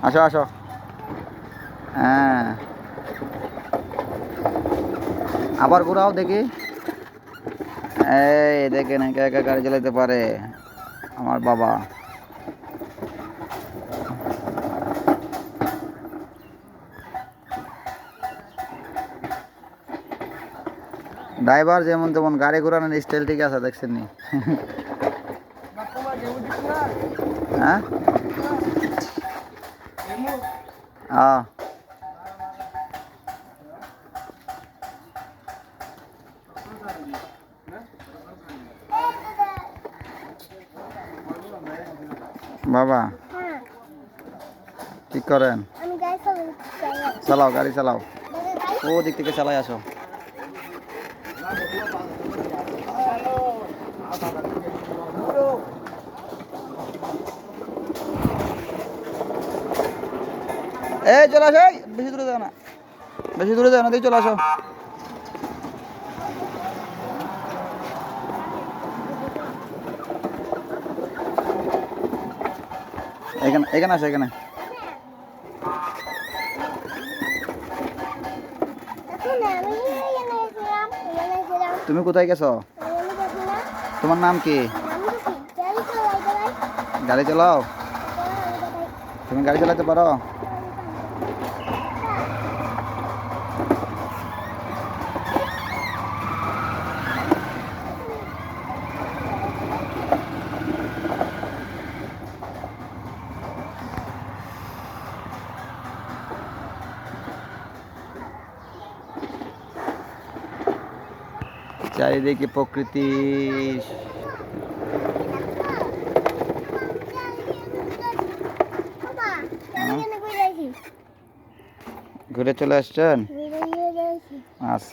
আসো আসো। হ্যাঁ, আবার ঘোরাও দেখি। এই দেখেন একা একা গাড়ি চালাতে পারে আমার বাবা। ড্রাইভার যেমন তেমন, গাড়ি ঘোরানোর স্টাইল ঠিক আছে, দেখছেন নি? হ্যাঁ, বাবা ঠিক করেন, চালাও গাড়ি চালাও, ও দিক থেকে চালাই আসো। এই চলে আসো, বেশি দূরে যাও না, বেশি দূরে যাও না, দিয়ে চলে আসো। এখানে এখানে আসো, এখানে। তুমি কোথায় গেছো? তোমার নাম কি? গাড়ি চালাও? তুমি গাড়ি চালাতে পারো? চারিদিকে প্রকৃতি, ঘুরে চলে আসছেন? আচ্ছা।